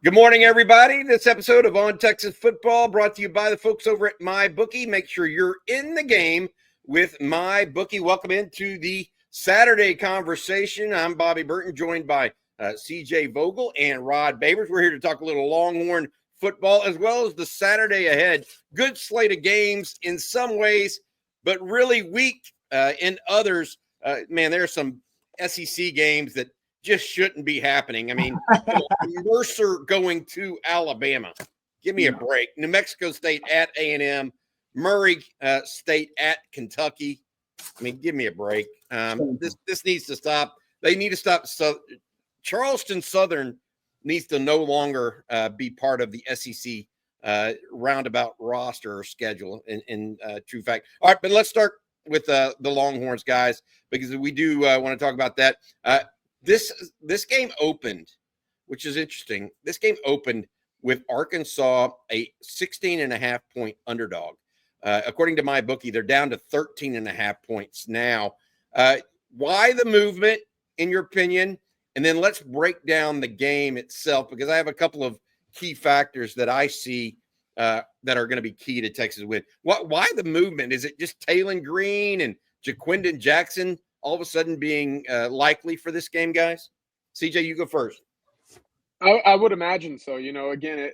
Good morning, everybody. This episode of On Texas Football brought to you by the folks over at MyBookie. Make sure you're in the game with MyBookie. Welcome into the Saturday conversation. I'm Bobby Burton, joined by CJ Vogel and Rod Babers. We're here to talk a little Longhorn football as well as the Saturday ahead. Good slate of games in some ways, but really weak in others. Man, there are some SEC games that just shouldn't be happening. I mean, Mercer going to Alabama. Give me a break. New Mexico State at A&M. Murray State at Kentucky. I mean, give me a break. This needs to stop. They need to stop. So Charleston Southern needs to no longer be part of the SEC roundabout roster or schedule in true fact. All right, but let's start with the Longhorns, guys, because we do want to talk about that. This game opened, which is interesting. This game opened with Arkansas a 16.5-point underdog. According to MyBookie, they're down to 13.5 points now. Why the movement, in your opinion? And then let's break down the game itself, because I have a couple of key factors that I see that are going to be key to Texas win. Why the movement? Is it just Taylon Green and Jaquindon Jackson all of a sudden being likely for this game, guys? CJ, you go first. I would imagine so. You know, again,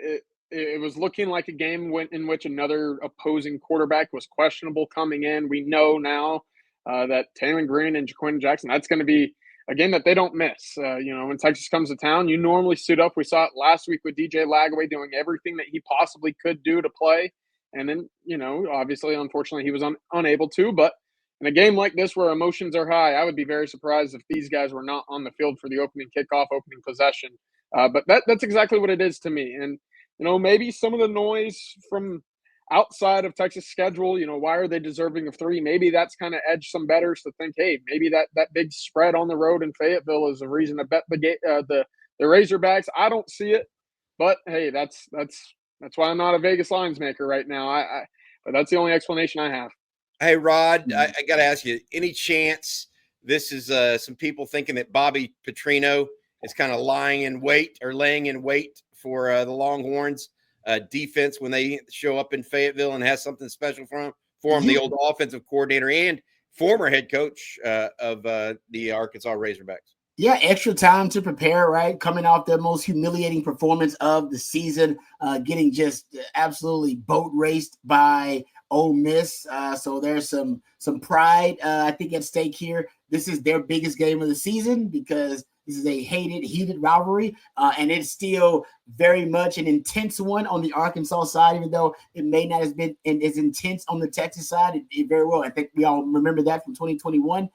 it was looking like a game in which another opposing quarterback was questionable coming in. We know now that Taylon Green and Jaquindon Jackson, that's going to be a game that they don't miss. When Texas comes to town, you normally suit up. We saw it last week with DJ Lagaway doing everything that he possibly could do to play. And then, obviously, unfortunately, he was unable to. But in a game like this where emotions are high, I would be very surprised if these guys were not on the field for the opening kickoff, opening possession. But that's exactly what it is to me. And, maybe some of the noise from outside of Texas schedule, why are they deserving of 3? Maybe that's kind of edged some bettors to think, hey, maybe that big spread on the road in Fayetteville is a reason to bet the Razorbacks. I don't see it. But, hey, that's why I'm not a Vegas lines maker right now. But that's the only explanation I have. Hey, Rod, I got to ask you, any chance this is some people thinking that Bobby Petrino is kind of laying in wait for the Longhorns defense when they show up in Fayetteville and has something special for him, the old offensive coordinator and former head coach of the Arkansas Razorbacks? Yeah, extra time to prepare, right? Coming off the most humiliating performance of the season, getting just absolutely boat raced by Ole Miss. So there's some pride, I think, at stake here. This is their biggest game of the season because this is a heated rivalry, and it's still very much an intense one on the Arkansas side, even though it may not have been as intense on the Texas side. It very well. I think we all remember that from 2021.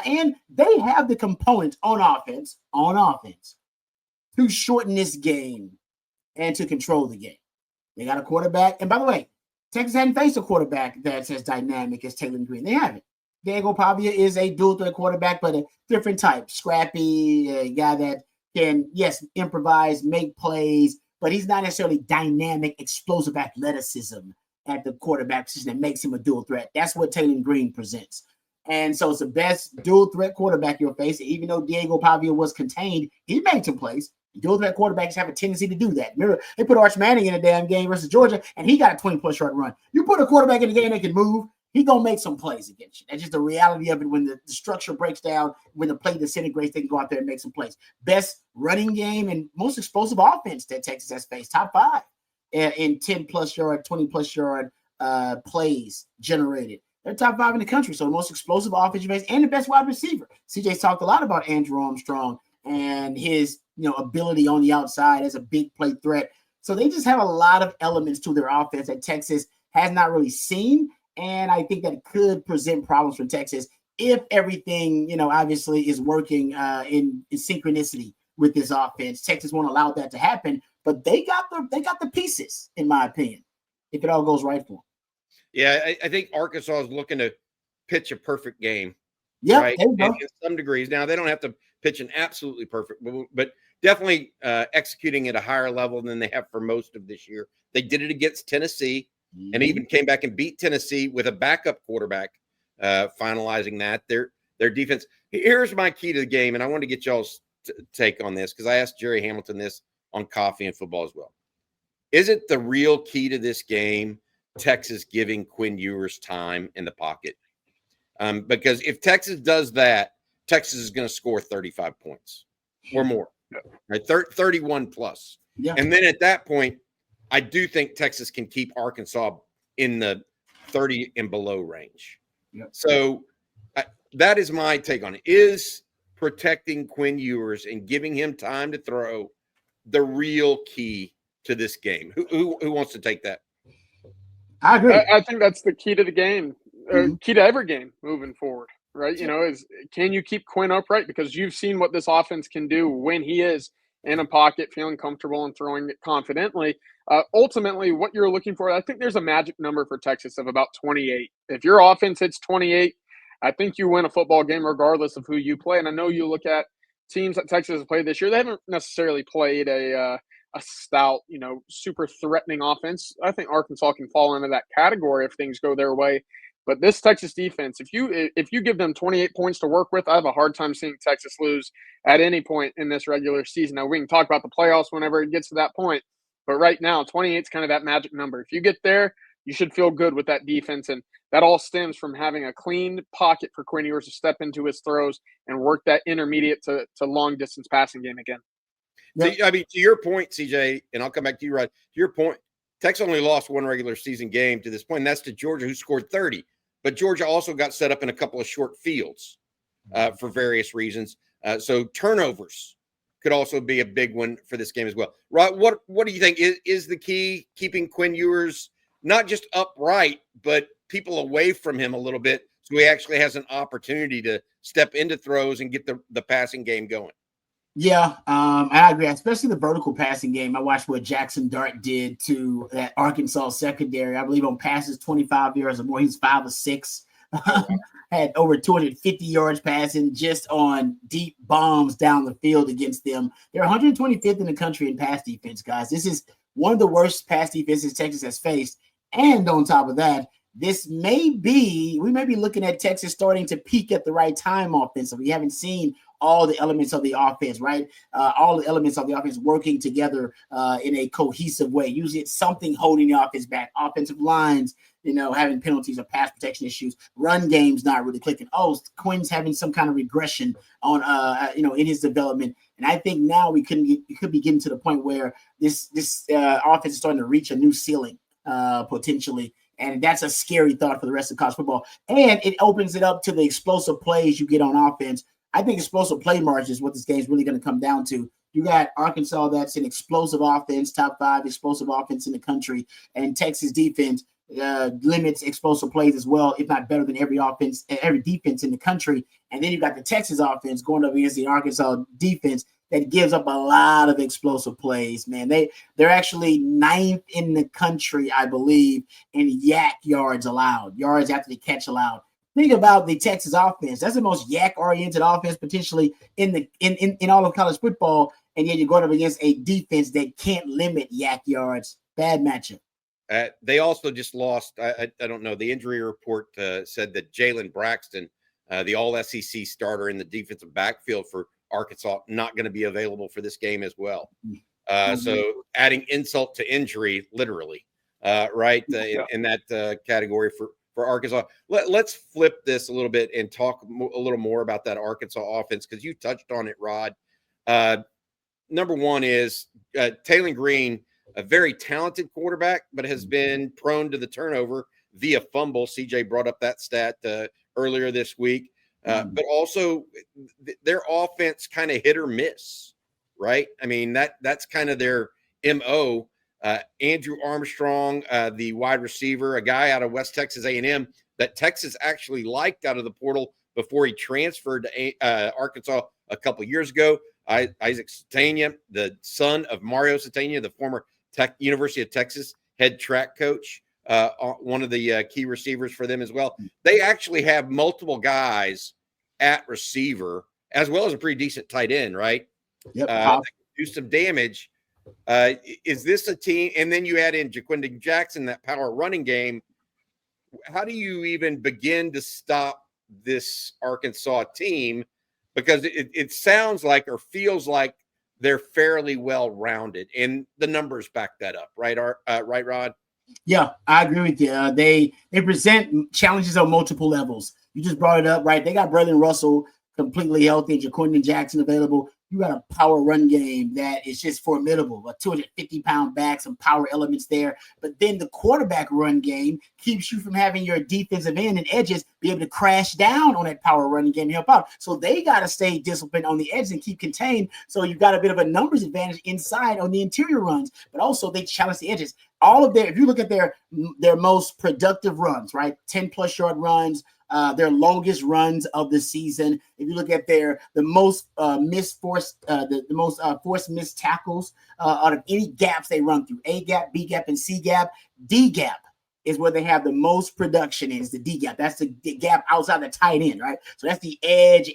And they have the components on offense to shorten this game and to control the game. They got a quarterback. And by the way, Texas hadn't faced a quarterback that's as dynamic as Taylon Green. They haven't. Diego Pavia is a dual threat quarterback, but a different type. Scrappy, a guy that can, yes, improvise, make plays, but he's not necessarily dynamic, explosive athleticism at the quarterback position that makes him a dual threat. That's what Taylon Green presents. And so it's the best dual threat quarterback you'll face. Even though Diego Pavia was contained, he made some plays. Dual threat quarterbacks have a tendency to do that. Remember, they put Arch Manning in a damn game versus Georgia, and he got a 20-plus yard run. You put a quarterback in the game that can move, he's going to make some plays against you. That's just the reality of it. When the structure breaks down, when the play disintegrates, they can go out there and make some plays. Best running game and most explosive offense that Texas has faced, top 5 in 10-plus yard, 20-plus yard plays generated. They're top 5 in the country, so the most explosive offensive base and the best wide receiver. CJ's talked a lot about Andrew Armstrong and his ability on the outside as a big play threat. So they just have a lot of elements to their offense that Texas has not really seen, and I think that it could present problems for Texas if everything, obviously is working in synchronicity with this offense. Texas won't allow that to happen, but they got the pieces, in my opinion, if it all goes right for them. Yeah, I think Arkansas is looking to pitch a perfect game. Yeah, right? In some degrees. Now, they don't have to pitch an absolutely perfect, but definitely executing at a higher level than they have for most of this year. They did it against Tennessee and even came back and beat Tennessee with a backup quarterback finalizing that. Their defense. Here's my key to the game, and I want to get y'all's take on this because I asked Jerry Hamilton this on coffee and football as well. Isn't the real key to this game Texas giving Quinn Ewers time in the pocket? Because if Texas does that, Texas is going to score 35 points or more, right? 31 plus. Yeah. And then at that point, I do think Texas can keep Arkansas in the 30 and below range. Yep. So that is my take on it. Is protecting Quinn Ewers and giving him time to throw the real key to this game? Who wants to take that? I agree. I think that's the key to the game, or key to every game moving forward, right? You know, is can you keep Quinn upright? Because you've seen what this offense can do when he is in a pocket, feeling comfortable and throwing it confidently. Ultimately, what you're looking for, I think there's a magic number for Texas of about 28. If your offense hits 28, I think you win a football game regardless of who you play. And I know you look at teams that Texas has played this year, they haven't necessarily played a stout, you know, super threatening offense. I think Arkansas can fall into that category if things go their way. But this Texas defense, if you give them 28 points to work with, I have a hard time seeing Texas lose at any point in this regular season. Now, we can talk about the playoffs whenever it gets to that point. But right now, 28 is kind of that magic number. If you get there, you should feel good with that defense. And that all stems from having a clean pocket for Quinn Ewers to step into his throws and work that intermediate to long-distance passing game again. Yep. I mean, to your point, CJ, and I'll come back to you, Rod. To your point, Texas only lost one regular season game to this point, and that's to Georgia, who scored 30. But Georgia also got set up in a couple of short fields for various reasons. So turnovers could also be a big one for this game as well. Rod, what do you think is the key keeping Quinn Ewers not just upright, but people away from him a little bit so he actually has an opportunity to step into throws and get the passing game going? Yeah, I agree, especially the vertical passing game. I watched what Jackson Dart did to that Arkansas secondary. I believe on passes 25 yards or more, he's 5 or 6. Had over 250 yards passing just on deep bombs down the field against them. They're 125th in the country in pass defense, guys. This is one of the worst pass defenses Texas has faced. And on top of that, we may be looking at Texas starting to peak at the right time offensively. We haven't seen all the elements of the offense, right? All the elements of the offense working together in a cohesive way. Usually it's something holding the offense back. Offensive lines, having penalties or pass protection issues. Run game's not really clicking. Oh, Quinn's having some kind of regression on, in his development. And I think now we could be getting to the point where this offense is starting to reach a new ceiling potentially. And that's a scary thought for the rest of college football. And it opens it up to the explosive plays you get on offense. I think explosive play margin is what this game is really going to come down to. You got Arkansas that's an explosive offense, top 5 explosive offense in the country, and Texas defense limits explosive plays as well, if not better than every defense in the country. And then you got the Texas offense going up against the Arkansas defense that gives up a lot of explosive plays, man. They're actually 9th in the country, I believe, in yak yards allowed, yards after the catch allowed. Think about the Texas offense. That's the most yak-oriented offense potentially in all of college football, and yet you're going up against a defense that can't limit yak yards. Bad matchup. They also just lost. I don't know. The injury report said that Jalen Braxton, the All-SEC starter in the defensive backfield for Arkansas, not going to be available for this game as well. So adding insult to injury, literally, right, in that category for Arkansas. Let's flip this a little bit and talk a little more about that Arkansas offense, because you touched on it, Rod. Number one is Taylor Green, a very talented quarterback, but has been prone to the turnover via fumble. CJ brought up that stat earlier this week. But also their offense kind of hit or miss, right? I mean, that's kind of their MO. Andrew Armstrong, the wide receiver, a guy out of West Texas A&M that Texas actually liked out of the portal before he transferred to Arkansas a couple of years ago. Isaac Satania, the son of Mario Satania, the former University of Texas head track coach, one of the key receivers for them as well. They actually have multiple guys at receiver, as well as a pretty decent tight end, right? Yep. That can do some damage. Is this a team? And then you add in Jaquindon Jackson, that power running game. How do you even begin to stop this Arkansas team? Because it sounds like or feels like they're fairly well-rounded, and the numbers back that up, right? Right, Rod? Yeah, I agree with you. They present challenges on multiple levels. You just brought it up, right? They got Braylon Russell completely healthy, Jaquan Jackson available. You got a power run game that is just formidable. A 250-pound back, some power elements there. But then the quarterback run game keeps you from having your defensive end and edges be able to crash down on that power running game and help out. So they got to stay disciplined on the edges and keep contained. So you've got a bit of a numbers advantage inside on the interior runs, but also they challenge the edges. All of their, if you look at their most productive runs, right? 10+ yard runs, their longest runs of the season. If you look at the most forced missed tackles out of any gaps they run through, A gap, B gap, and C gap, D gap is where they have the most production is the D gap. That's the gap outside the tight end, right? So that's the edge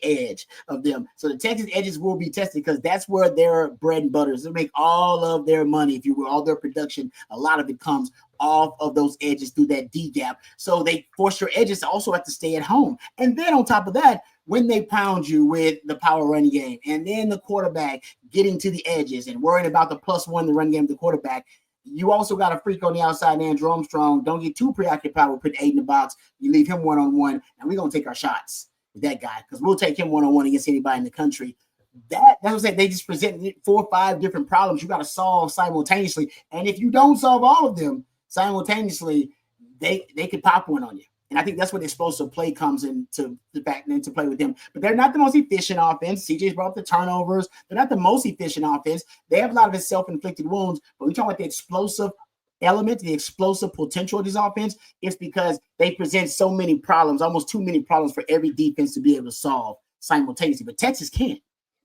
of them. So the Texas edges will be tested because that's where their bread and butter is. They make all of their money, if you will, all their production. A lot of it comes off of those edges through that D gap. So they force your edges to also have to stay at home. And then on top of that, when they pound you with the power running game and then the quarterback getting to the edges and worrying about the +1 the run game of the quarterback, you also got a freak on the outside, Andrew Armstrong. Don't get too preoccupied with putting 8 in the box. You leave him one-on-one, and we're going to take our shots with that guy because we'll take him one-on-one against anybody in the country. That's what I'm saying. They just present 4 or 5 different problems you got to solve simultaneously. And if you don't solve all of them simultaneously, they could pop one on you. And I think that's where the explosive play comes into the fact and to play with them. But they're not the most efficient offense. CJ's brought up the turnovers. They're not the most efficient offense. They have a lot of his self-inflicted wounds. But we talk about the explosive element, the explosive potential of this offense. It's because they present so many problems, almost too many problems for every defense to be able to solve simultaneously. But Texas can't.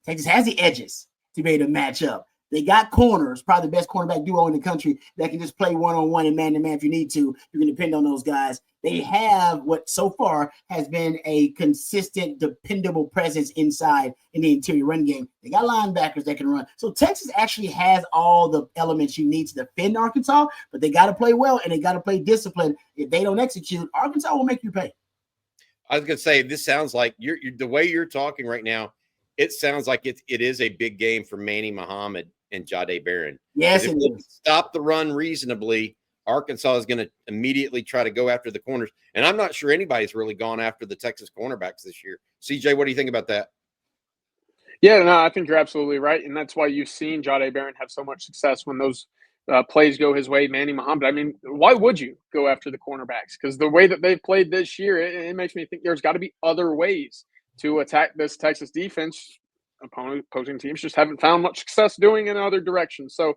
Texas has the edges to be able to match up. They got corners, probably the best cornerback duo in the country that can just play one-on-one and man-to-man if you need to. You can depend on those guys. They have what so far has been a consistent, dependable presence inside in the interior run game. They got linebackers that can run. So Texas actually has all the elements you need to defend Arkansas, but they got to play well and they got to play disciplined. If they don't execute, Arkansas will make you pay. I was going to say, this sounds like you're the way you're talking right now. It sounds like it is a big game for Manny Muhammad and Jahdae Barron. Yes, if they stop the run reasonably, Arkansas is going to immediately try to go after the corners. And I'm not sure anybody's really gone after the Texas cornerbacks this year. CJ, what do you think about that? Yeah, no, I think you're absolutely right. And that's why you've seen Jahdae Barron have so much success when those plays go his way. Manny Muhammad, I mean, why would you go after the cornerbacks? Because the way that they've played this year, it makes me think there's got to be other ways to attack this Texas defense. Opposing teams just haven't found much success doing in other directions. So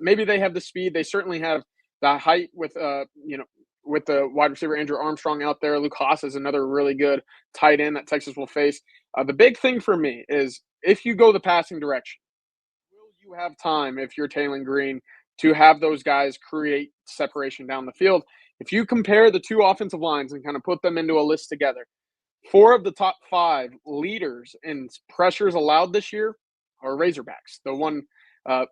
maybe they have the speed. They certainly have the height with with the wide receiver Andrew Armstrong out there. Luke Haas is another really good tight end that Texas will face. The big thing for me is if you go the passing direction, will you have time if you're Taylor Green to have those guys create separation down the field? If you compare the two offensive lines and kind of put them into a list together, 4 of the top 5 leaders in pressures allowed this year are Razorbacks. The one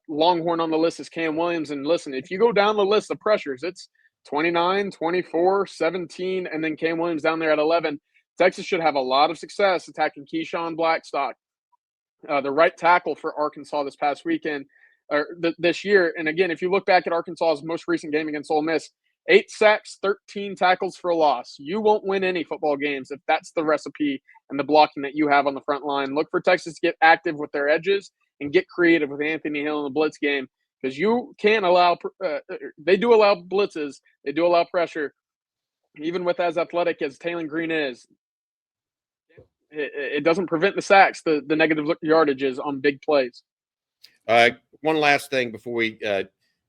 Longhorn on the list is Cam Williams. And listen, if you go down the list of pressures, it's 29, 24, 17, and then Cam Williams down there at 11. Texas should have a lot of success attacking Keyshawn Blackstock, the right tackle for Arkansas this past weekend, or this year. And again, if you look back at Arkansas's most recent game against Ole Miss, 8 sacks, 13 tackles for a loss. You won't win any football games if that's the recipe and the blocking that you have on the front line. Look for Texas to get active with their edges and get creative with Anthony Hill in the blitz game, because you can't allow they do allow blitzes. They do allow pressure. Even with as athletic as Taylor Green is, it doesn't prevent the sacks, the negative yardages on big plays. One last thing before we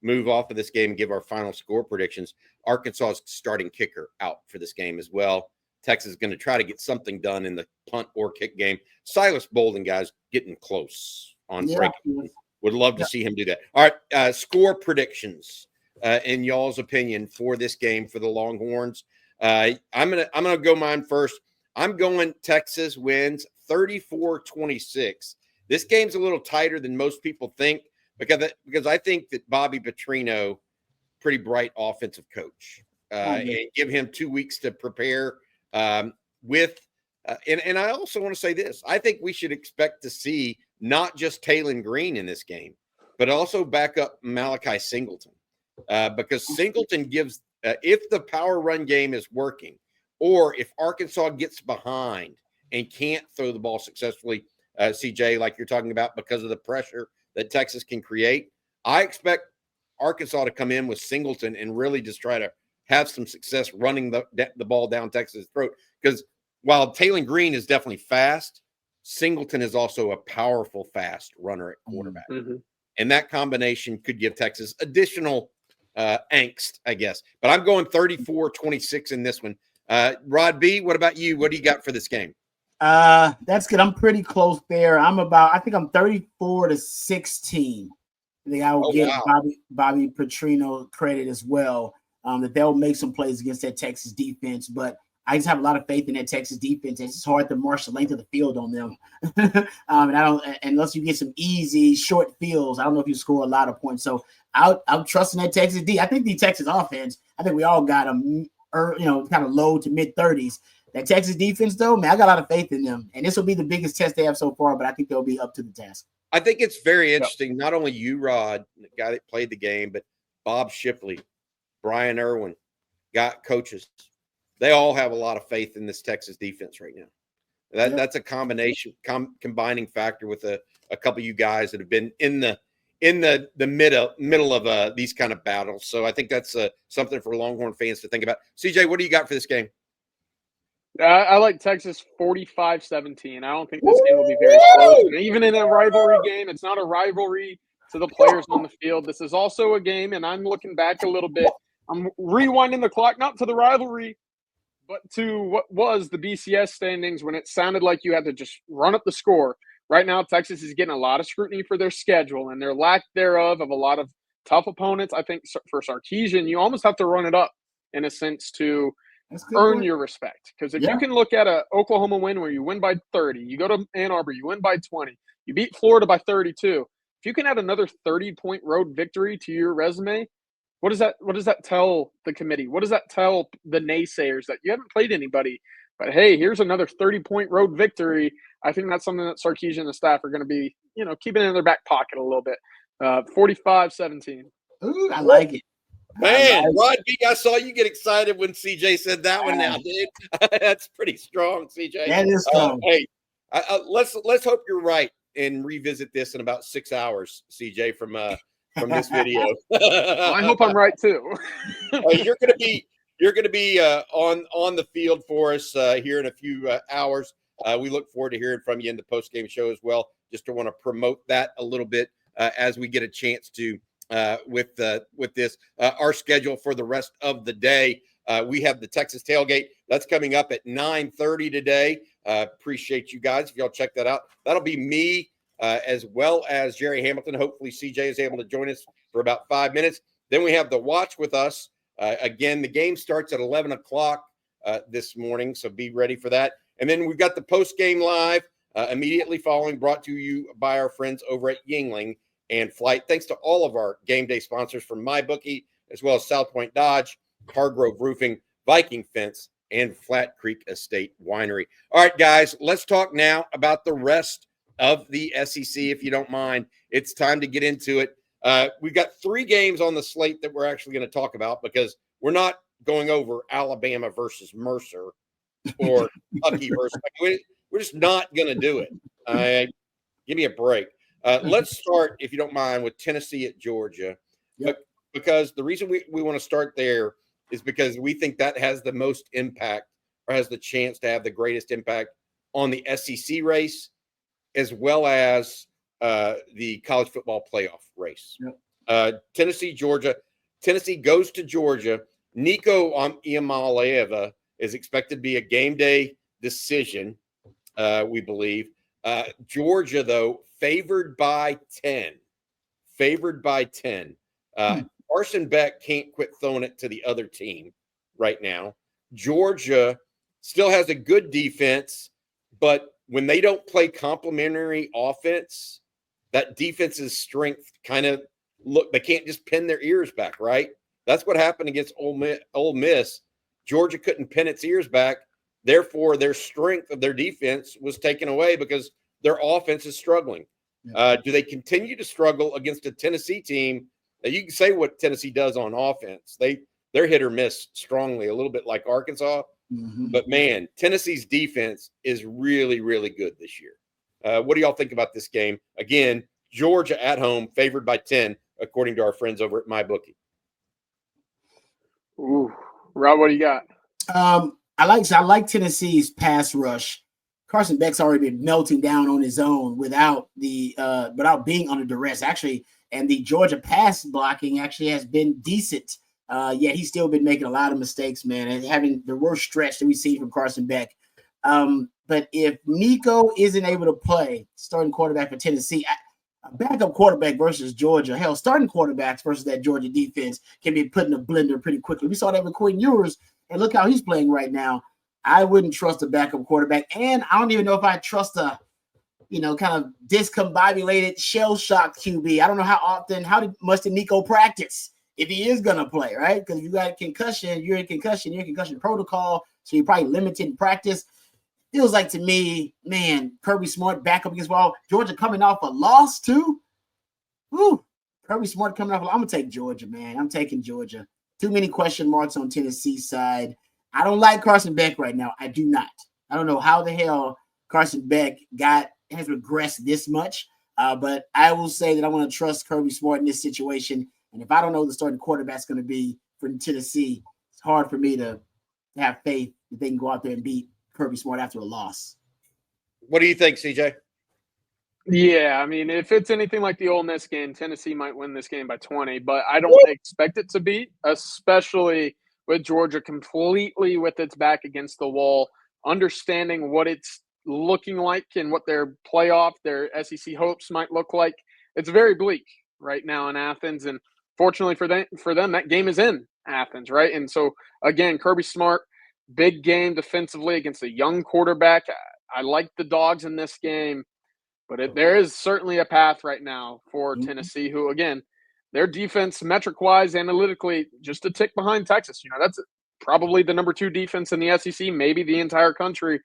move off of this game and give our final score predictions. Arkansas's starting kicker out for this game as well. Texas is going to try to get something done in the punt or kick game. Silas Bolden, guys, getting close on breaking. Would love to see him do that. All right, score predictions in y'all's opinion for this game for the Longhorns. I'm gonna go mine first. I'm going Texas wins 34-26. This game's a little tighter than most people think because I think that Bobby Petrino, pretty bright offensive coach, and give him 2 weeks to prepare with. And I also want to say this: I think we should expect to see not just Taylon Green in this game, but also back up Malachi Singleton, because Singleton gives if the power run game is working, or if Arkansas gets behind and can't throw the ball successfully, CJ, like you're talking about, because of the pressure that Texas can create, I expect Arkansas to come in with Singleton and really just try to have some success running the ball down Texas' throat. Because while Taylon Green is definitely fast, Singleton is also a powerful, fast runner at quarterback. Mm-hmm. And that combination could give Texas additional angst, I guess. But I'm going 34-26 in this one. Rod B, what about you? What do you got for this game? That's good. I'm pretty close there. I think I'm 34-16. I think I will give Bobby Petrino credit as well, that they'll make some plays against that Texas defense. But I just have a lot of faith in that Texas defense. It's just hard to march the length of the field on them. And I don't, unless you get some easy short fields, I don't know if you score a lot of points. So I'm trusting that Texas D. I think the Texas offense, I think we all got them, kind of low to mid 30s. That Texas defense, though, man, I got a lot of faith in them. And this will be the biggest test they have so far, but I think they'll be up to the task. I think it's very interesting. Not only you, Rod, the guy that played the game, but Bob Shipley, Brian Irwin, coaches. They all have a lot of faith in this Texas defense right now. That's a combination, combining factor with a couple of you guys that have been in the middle of these kind of battles. So I think that's something for Longhorn fans to think about. CJ, what do you got for this game? I like Texas 45-17. I don't think this game will be very close. And even in a rivalry game, it's not a rivalry to the players on the field. This is also a game, and I'm looking back a little bit. I'm rewinding the clock, not to the rivalry, but to what was the BCS standings when it sounded like you had to just run up the score. Right now, Texas is getting a lot of scrutiny for their schedule and their lack thereof of a lot of tough opponents. I think for Sarkisian, you almost have to run it up in a sense to earn your respect. Because if you can look at a Oklahoma win where you win by 30, you go to Ann Arbor, you win by 20, you beat Florida by 32. If you can add another 30-point road victory to your resume, what does that tell the committee? What does that tell the naysayers that you haven't played anybody? But hey, here's another 30-point road victory. I think that's something that Sarkisian and the staff are going to be, keeping in their back pocket a little bit. 45-17. Ooh, I like it. Man, Rod B, I saw you get excited when CJ said that one now, dude. That's pretty strong, CJ. That is strong. Hey, let's hope you're right and revisit this in about 6 hours, CJ, from this video. Well, I hope I'm right too. You're gonna be on the field for us here in a few hours. We look forward to hearing from you in the post-game show as well. Just to want to promote that a little bit as we get a chance to with this. Our schedule for the rest of the day. We have the Texas tailgate. That's coming up at 9:30 today. Appreciate you guys if y'all check that out. That'll be me as well as Jerry Hamilton. Hopefully CJ is able to join us for about 5 minutes. Then we have the watch with us. Again, the game starts at 11 o'clock this morning, so be ready for that. And then we've got the post-game live immediately following, brought to you by our friends over at Yingling and Flight. Thanks to all of our game day sponsors from MyBookie, as well as South Point Dodge, Hargrove Roofing, Viking Fence, and Flat Creek Estate Winery. All right, guys, let's talk now about the rest of the SEC, if you don't mind. It's time to get into it. We've got 3 games on the slate that we're actually going to talk about because we're not going over Alabama versus Mercer or Kentucky versus we're just not going to do it. Give me a break. Let's start, if you don't mind, with Tennessee at Georgia. Yep. Because the reason we want to start there is because we think that has the most impact or has the chance to have the greatest impact on the SEC race as well as the college football playoff race. Yep. Tennessee, Georgia. Tennessee goes to Georgia. Nico Iamaleava is expected to be a game day decision, we believe. Georgia, though, favored by 10. Carson Beck can't quit throwing it to the other team right now. Georgia still has a good defense, but when they don't play complementary offense, that defense's strength kind of they can't just pin their ears back, right? That's what happened against Ole Miss. Georgia couldn't pin its ears back. Therefore, their strength of their defense was taken away because their offense is struggling. Do they continue to struggle against a Tennessee team? You can say what Tennessee does on offense. They're hit or miss strongly, a little bit like Arkansas. But, man, Tennessee's defense is really, really good this year. What do y'all think about this game? Again, Georgia at home, favored by 10, according to our friends over at MyBookie. Ooh, Rob, what do you got? I like Tennessee's pass rush. Carson Beck's already been melting down on his own without being under duress, actually. And the Georgia pass blocking actually has been decent. Yet he's still been making a lot of mistakes, man, and having the worst stretch that we've seen from Carson Beck. But if Nico isn't able to play starting quarterback for Tennessee, a backup quarterback versus Georgia, hell, starting quarterbacks versus that Georgia defense can be put in a blender pretty quickly. We saw that with Quinn Ewers, and look how he's playing right now. I wouldn't trust a backup quarterback, and I don't even know if I trust a kind of discombobulated, shell-shocked QB. I don't know how much did Nico practice if he is going to play, right? Because if you got a concussion, you're in concussion protocol, so you're probably limited in practice. Feels like to me, man, Kirby Smart back up against Georgia coming off a loss too. Woo, Kirby Smart coming off. I'm going to take Georgia, man. I'm taking Georgia. Too many question marks on Tennessee's side. I don't like Carson Beck right now. I do not. I don't know how the hell Carson Beck has regressed this much, but I will say that I want to trust Kirby Smart in this situation. And if I don't know who the starting quarterback's going to be for Tennessee, it's hard for me to have faith that they can go out there and beat Kirby Smart after a loss. What do you think, CJ? Yeah, I mean, if it's anything like the Ole Miss game, Tennessee might win this game by 20, but I don't expect it to be, especially with Georgia completely with its back against the wall, understanding what it's looking like and what their SEC hopes might look like. It's very bleak right now in Athens, and fortunately for them, that game is in Athens, right? And so, again, Kirby Smart, big game defensively against a young quarterback. I like the Dogs in this game, but there is certainly a path right now for Tennessee, who, again, their defense, metric-wise, analytically, just a tick behind Texas. That's probably the number 2 defense in the SEC, maybe the entire country.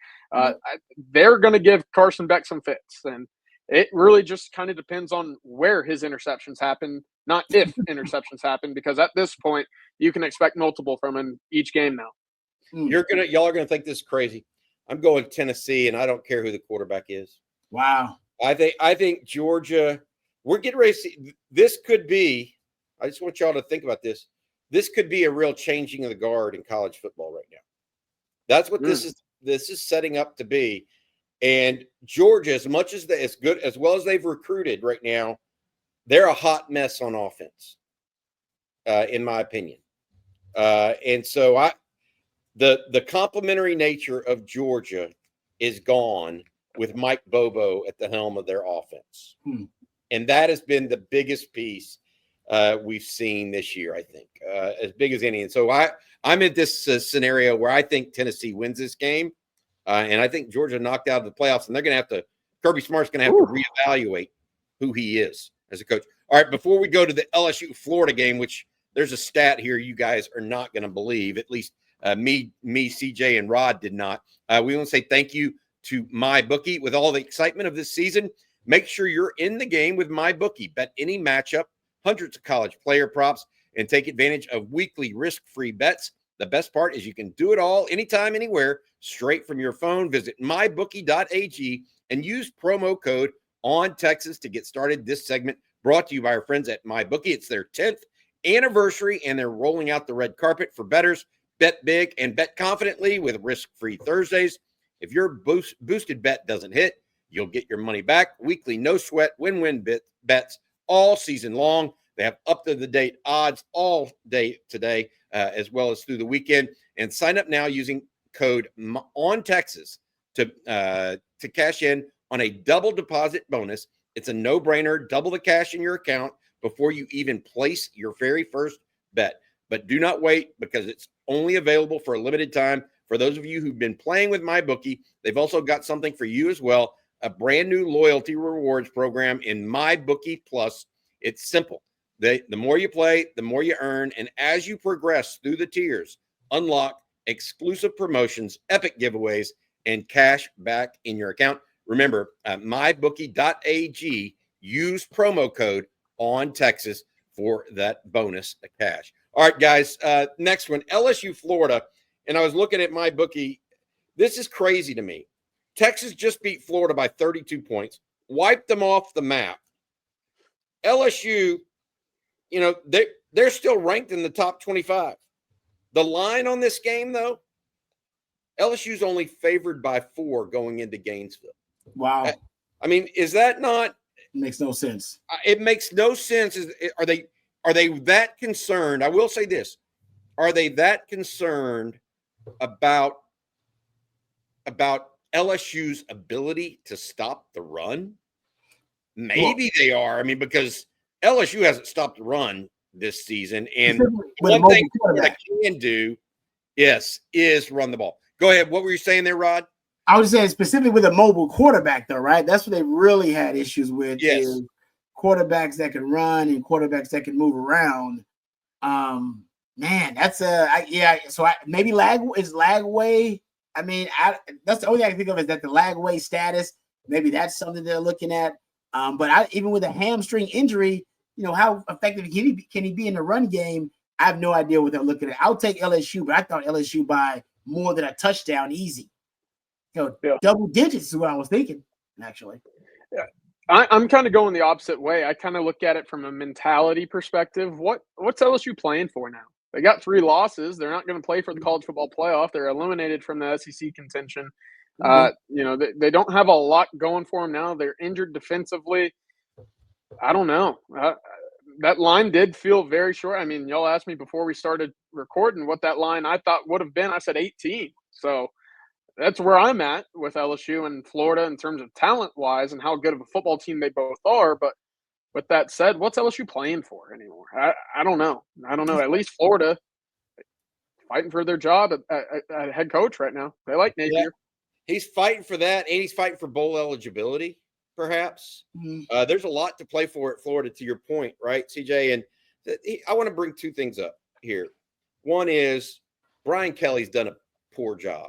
They're going to give Carson Beck some fits, and it really just kind of depends on where his interceptions happen, not if interceptions happen, because at this point, you can expect multiple from him each game now. Y'all are gonna think this is crazy. I'm going Tennessee, and I don't care who the quarterback is. Wow. I think Georgia. We're getting ready to see. This could be. I just want y'all to think about this. This could be a real changing of the guard in college football right now. That's what this is setting up to be. And Georgia, as well as they've recruited right now, they're a hot mess on offense, in my opinion. And so the complementary nature of Georgia is gone with Mike Bobo at the helm of their offense. And that has been the biggest piece we've seen this year, I think, as big as any. And so I'm in this scenario where I think Tennessee wins this game. And I think Georgia knocked out of the playoffs, and they're going to Kirby Smart's going to have to reevaluate who he is as a coach. All right, before we go to the LSU-Florida game, which there's a stat here you guys are not going to believe, at least me, CJ, and Rod did not. We want to say thank you to MyBookie. With all the excitement of this season, make sure you're in the game with MyBookie. Bet any matchup, hundreds of college player props, and take advantage of weekly risk-free bets. The best part is you can do it all anytime, anywhere, straight from your phone. Visit mybookie.ag and use promo code ONTexas to get started. This segment brought to you by our friends at MyBookie. It's their 10th anniversary, and they're rolling out the red carpet for bettors. Bet big and bet confidently with risk-free Thursdays. If your boosted bet doesn't hit, you'll get your money back. Weekly, no sweat, win-win bets all season long. They have up-to-the-date odds all day today, as well as through the weekend. And sign up now using code ONTexas to cash in on a double deposit bonus. It's a no-brainer. Double the cash in your account before you even place your very first bet. But do not wait, because it's only available for a limited time. For those of you who've been playing with MyBookie, they've also got something for you as well, a brand new loyalty rewards program in MyBookie Plus. It's simple. The more you play, the more you earn. And as you progress through the tiers, unlock exclusive promotions, epic giveaways, and cash back in your account. Remember, mybookie.ag use promo code on Texas for that bonus cash. All right, guys. Next one, LSU, Florida. And I was looking at my bookie. This is crazy to me. Texas just beat Florida by 32 points, wiped them off the map. LSU, they're still ranked in the top 25. The line on this game, though, LSU's only favored by 4 going into Gainesville. Wow. I mean, is that not? It makes no sense. It makes no sense. Are they that concerned? I will say this. Are they that concerned about LSU's ability to stop the run? Maybe they are. I mean, because LSU hasn't stopped the run this season. And one thing they can do, yes, is run the ball. Go ahead. What were you saying there, Rod? I was saying specifically with a mobile quarterback, though, right? That's what they really had issues with. Yes. Is quarterbacks that can run and quarterbacks that can move around. Man, that's maybe Lagway. I mean, that's the only thing I can think of is that the Lagway status. Maybe that's something they're looking at. But even with a hamstring injury, how effective can he be in the run game? I have no idea what they're looking at. I'll take LSU, but I thought LSU by more than a touchdown easy. Double digits is what I was thinking, actually. Yeah. I'm kind of going the opposite way. I kind of look at it from a mentality perspective. What's LSU playing for now? They got 3 losses. They're not going to play for the college football playoff. They're eliminated from the SEC contention. They don't have a lot going for them now. They're injured defensively. I don't know. That line did feel very short. I mean, y'all asked me before we started recording what that line I thought would have been. I said 18. So that's where I'm at with LSU and Florida in terms of talent-wise and how good of a football team they both are. But with that said, what's LSU playing for anymore? I don't know. At least Florida fighting for their job at head coach right now. They like Napier. Yeah. He's fighting for that, and he's fighting for bowl eligibility, perhaps. Mm-hmm. There's a lot to play for at Florida, to your point, right, CJ? And I want to bring 2 things up here. One is Brian Kelly's done a poor job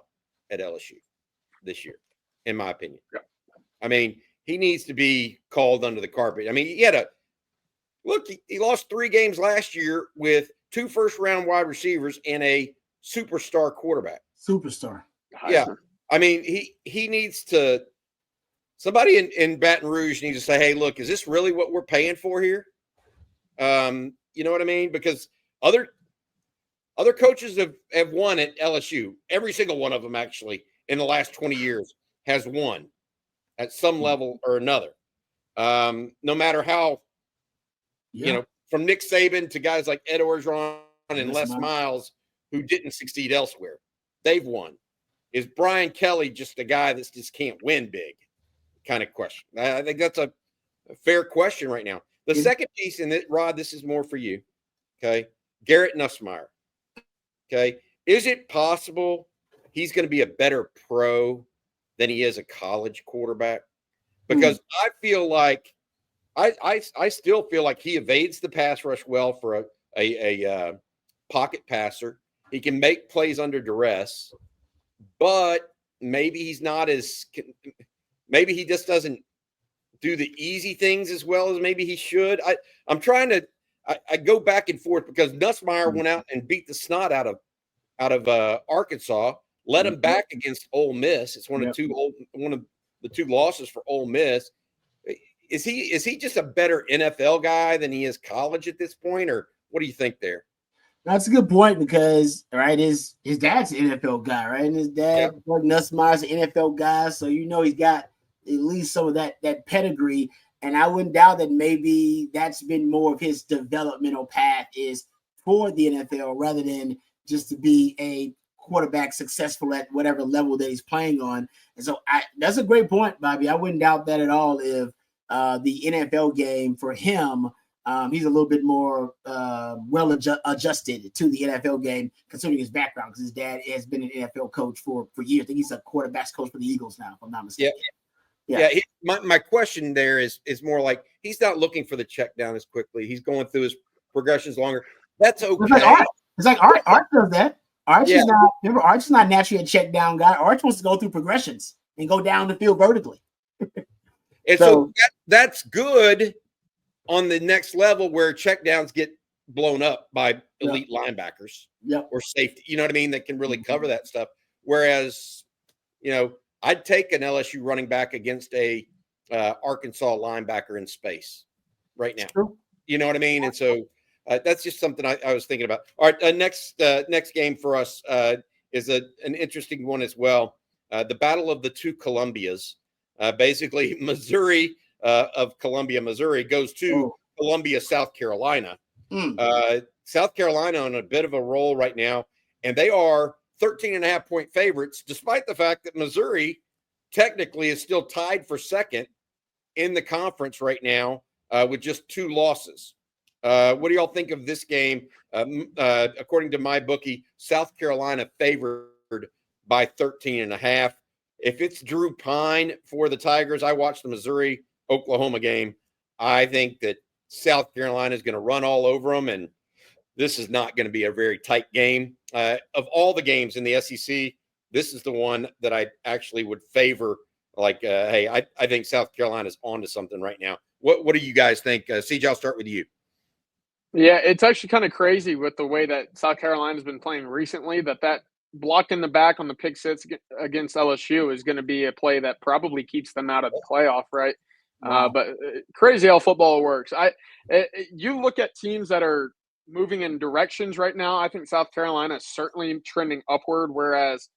at LSU this year, in my opinion. Yeah. I mean, he needs to be called under the carpet. I mean, he lost 3 games last year with 2 first-round wide receivers and a superstar quarterback. Superstar. Yeah. I mean, he needs to – somebody in Baton Rouge needs to say, hey, look, is this really what we're paying for here? You know what I mean? Because other coaches have won at LSU. Every single one of them, actually, in the last 20 years has won at some level or another. No matter how, from Nick Saban to guys like Ed Orgeron and Les Miles who didn't succeed elsewhere, they've won. Is Brian Kelly just a guy that just can't win big kind of question? I think that's a fair question right now. The second piece, and Rod, this is more for you, okay? Garrett Nussmeier, okay? Is it possible he's going to be a better pro than he is a college quarterback? Because I feel like I still feel like he evades the pass rush well for a pocket passer. He can make plays under duress, but maybe he's not maybe he just doesn't do the easy things as well as maybe he should. I'm trying to I go back and forth because Nussmeier went out and beat the snot out of Arkansas, led him back against Ole Miss. It's one of the 2 losses for Ole Miss. Is he just a better NFL guy than he is college at this point, or what do you think there? That's a good point because his dad's an NFL guy, right? And his dad, Nussmeier's an NFL guy, so he's got at least some of that pedigree. And I wouldn't doubt that maybe that's been more of his developmental path is for the NFL rather than just to be a quarterback successful at whatever level that he's playing on. And so that's a great point, Bobby. I wouldn't doubt that at all if the NFL game for him, he's a little bit more adjusted to the NFL game considering his background because his dad has been an NFL coach for years. I think he's a quarterbacks coach for the Eagles now, if I'm not mistaken. Yeah. My question there is more like he's not looking for the check down as quickly. He's going through his progressions longer. That's okay. It's like Art does that. Arch's not naturally a check down guy. Arch wants to go through progressions and go down the field vertically. And so that's good on the next level where checkdowns get blown up by elite linebackers or safety. You know what I mean? That can really cover that stuff. Whereas, I'd take an LSU running back against a Arkansas linebacker in space right now. True. You know what I mean? And so that's just something I was thinking about. All right, next game for us is an interesting one as well. The Battle of the Two Columbias. Basically, Missouri of Columbia, Missouri goes to Columbia, South Carolina. South Carolina on a bit of a roll right now, and they are 13.5-point favorites, despite the fact that Missouri technically is still tied for second in the conference right now with just 2 losses. What do y'all think of this game? According to my bookie, South Carolina favored by 13.5. If it's Drew Pine for the Tigers, I watched the Missouri-Oklahoma game. I think that South Carolina is going to run all over them, and this is not going to be a very tight game. Of all the games in the SEC, this is the one that I actually would favor. Hey, I think South Carolina's onto something right now. What do you guys think? CJ, I'll start with you. Yeah, it's actually kind of crazy with the way that South Carolina's been playing recently, that block in the back on the pick six against LSU is going to be a play that probably keeps them out of the playoff, right? Wow. But crazy how football works. You look at teams that are moving in directions right now. I think South Carolina is certainly trending upward, whereas,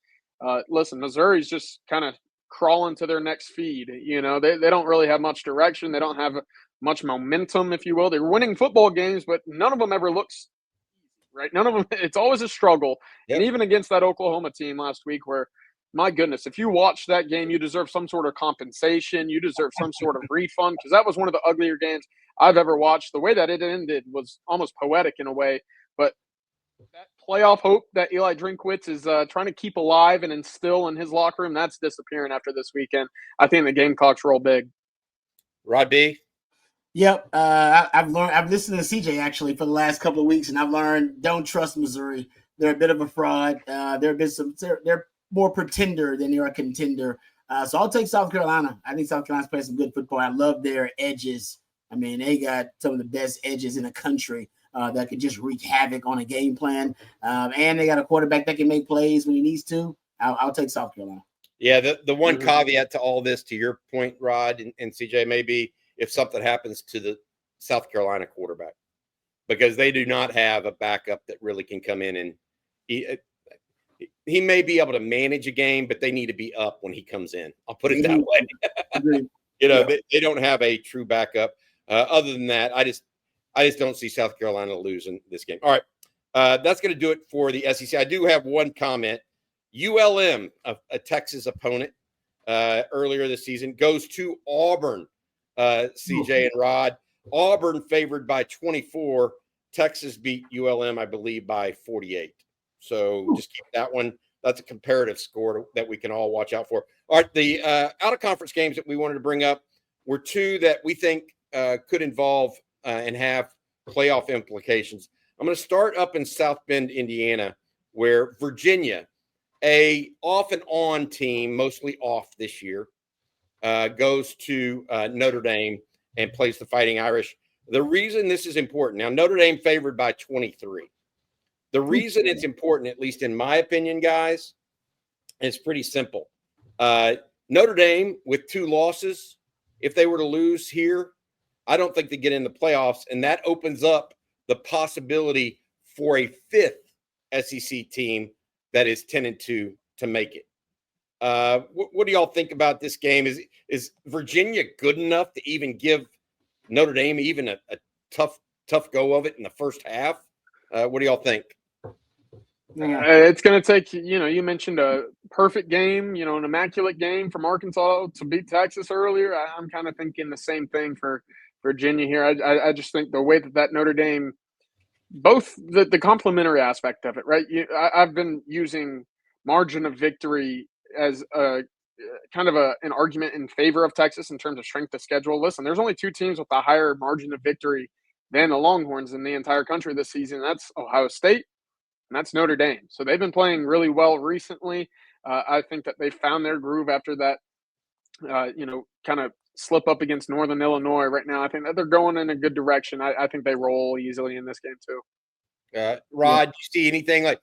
Missouri's just kind of crawling to their next feed. They don't really have much direction. They don't have much momentum, if you will. They're winning football games, but none of them ever looks right. None of them. It's always a struggle. Yep. And even against that Oklahoma team last week, where, my goodness, if you watch that game, you deserve some sort of compensation. You deserve some sort of refund, because that was one of the uglier games I've ever watched. The way that it ended was almost poetic in a way. But that playoff hope that Eli Drinkwitz is trying to keep alive and instill in his locker room, that's disappearing after this weekend. I think the Gamecocks roll big. Rod B? Yep. I've listened to CJ actually for the last couple of weeks, and I've learned don't trust Missouri. They're a bit of a fraud. They're more pretender than they are contender. So I'll take South Carolina. I think South Carolina's playing some good football. I love their edges. I mean, they got some of the best edges in the country that could just wreak havoc on a game plan. And they got a quarterback that can make plays when he needs to. I'll take South Carolina. Yeah, the one caveat to all this, to your point, Rod and CJ, maybe if something happens to the South Carolina quarterback, because they do not have a backup that really can come in and he may be able to manage a game, but they need to be up when he comes in. I'll put it that way. They don't have a true backup. Other than that, I just don't see South Carolina losing this game. All right, that's going to do it for the SEC. I do have one comment. ULM, a Texas opponent earlier this season, goes to Auburn. CJ and Rod. Auburn favored by 24. Texas beat ULM, I believe, by 48. So just keep that one. That's a comparative score that we can all watch out for. All right, the out-of-conference games that we wanted to bring up were 2 that we think could involve and have playoff implications. I'm going to start up in South Bend, Indiana, where Virginia, a off and on team, mostly off this year, goes to Notre Dame and plays the Fighting Irish. The reason this is important, now Notre Dame favored by 23. The reason it's important, at least in my opinion, guys, is pretty simple. Notre Dame, with 2 losses, if they were to lose here, I don't think they get in the playoffs, and that opens up the possibility for a 5th SEC team that is 10-2 to make it. What do y'all think about this game? Is Virginia good enough to even give Notre Dame even a tough go of it in the first half? What do y'all think? It's going to take, you mentioned a perfect game, an immaculate game from Arkansas to beat Texas earlier. I'm kind of thinking the same thing for Virginia here. I just think the way that Notre Dame, both the complementary aspect of it, right? I've been using margin of victory as a kind of an argument in favor of Texas in terms of strength of schedule. Listen, there's only 2 teams with a higher margin of victory than the Longhorns in the entire country this season. That's Ohio State, and that's Notre Dame. So they've been playing really well recently. I think that they found their groove after that, kind of slip up against Northern Illinois right now. I think that they're going in a good direction. I think they roll easily in this game too. Rod, you see anything like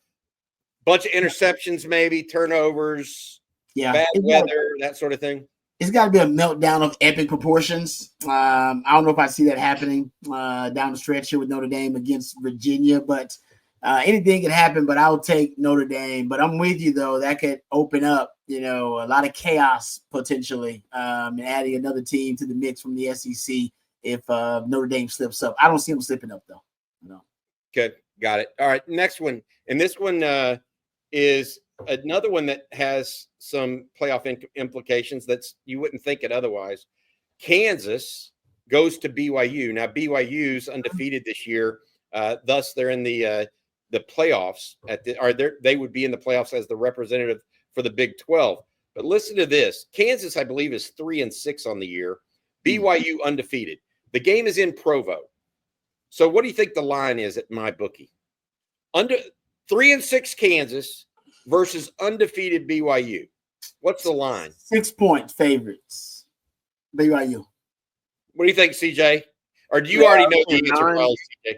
bunch of interceptions, maybe turnovers, bad weather, that sort of thing? It's got to be a meltdown of epic proportions. I don't know if I see that happening down the stretch here with Notre Dame against Virginia, but anything could happen. But I'll take Notre Dame. But I'm with you, though. That could open up, a lot of chaos potentially, and adding another team to the mix from the SEC if Notre Dame slips up. I don't see them slipping up, though. No. Good. Got it. All right. Next one. And this one is another one that has some playoff implications that you wouldn't think it otherwise. Kansas goes to BYU. Now, BYU's undefeated this year. Thus, they're in the playoffs. They would be in the playoffs as the representative for the Big 12. But listen to this. Kansas, I believe, is 3-6 on the year. BYU undefeated. The game is in Provo. So what do you think the line is at my bookie? Under 3-6 Kansas versus undefeated BYU. What's the line? 6-point favorites. BYU. What do you think, CJ? Or do you already know the answer? Well, CJ?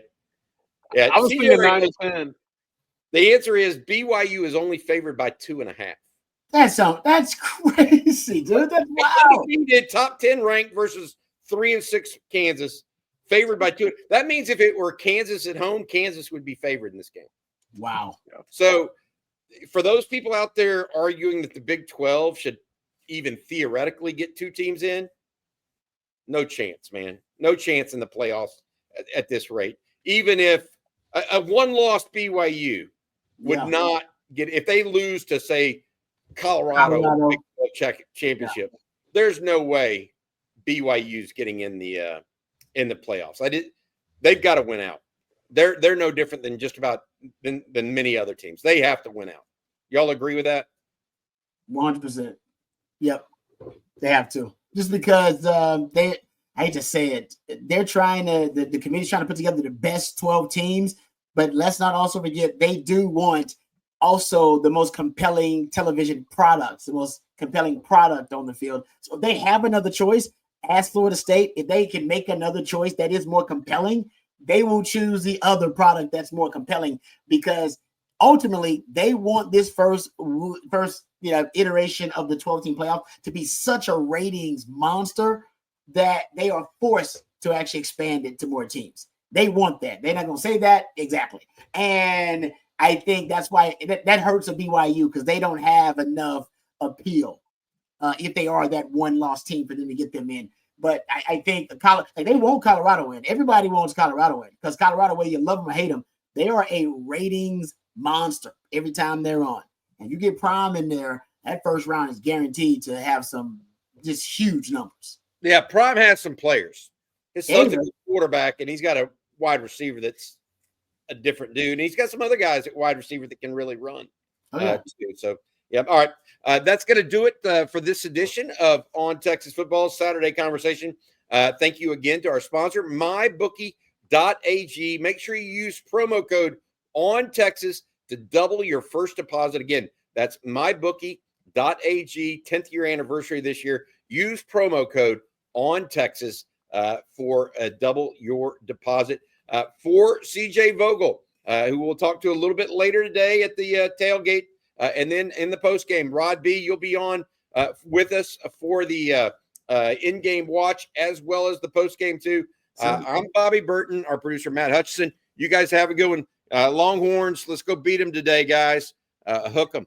Yeah, I was thinking 9-10. The answer is BYU is only favored by 2.5. That's crazy, dude. That's wow. Undefeated, top 10 ranked versus 3-6 Kansas, favored by 2. That means if it were Kansas at home, Kansas would be favored in this game. Wow. So for those people out there arguing that the Big 12 should even theoretically get 2 teams in, no chance, man. No chance in the playoffs at this rate. Even if a one-loss BYU would not get – if they lose to, say, Colorado. Big 12 championship, there's no way BYU's getting in the playoffs. They've got to win out. They're no different than just about than many other teams. They have to win out. Y'all agree with that? 100%. Yep, they have to. Just because I hate to say it, they're trying to the committee's trying to put together the best 12 teams, but let's not also forget they do want also the most compelling television products, the most compelling product on the field. So they have another choice. As Florida State, if they can make another choice that is more compelling, they will choose the other product that's more compelling because ultimately they want this first iteration of the 12-team playoff to be such a ratings monster that they are forced to actually expand it to more teams. They want that. They're not going to say that exactly. And I think that's why that hurts a BYU because they don't have enough appeal if they are that one-loss team for them to get them in. But I think they want Colorado in. Everybody wants Colorado in because Colorado, whether you love them or hate them, they are a ratings monster every time they're on. And you get Prime in there, that first round is guaranteed to have some just huge numbers. Yeah, Prime has some players. His son's a good quarterback, and he's got a wide receiver that's a different dude. And he's got some other guys at wide receiver that can really run. Too. So, yeah. All right. That's going to do it for this edition of On Texas Football Saturday Conversation. Thank you again to our sponsor, mybookie.ag. Make sure you use promo code ONTexas to double your first deposit. Again, that's mybookie.ag, 10th year anniversary this year. Use promo code ONTexas for double your deposit. For CJ Vogel, who we'll talk to a little bit later today at the tailgate, and then in the postgame. Rod B, you'll be on with us for the in-game watch as well as the postgame too. I'm Bobby Burton, our producer Matt Hutchison. You guys have a good one. Longhorns, let's go beat them today, guys. Hook them.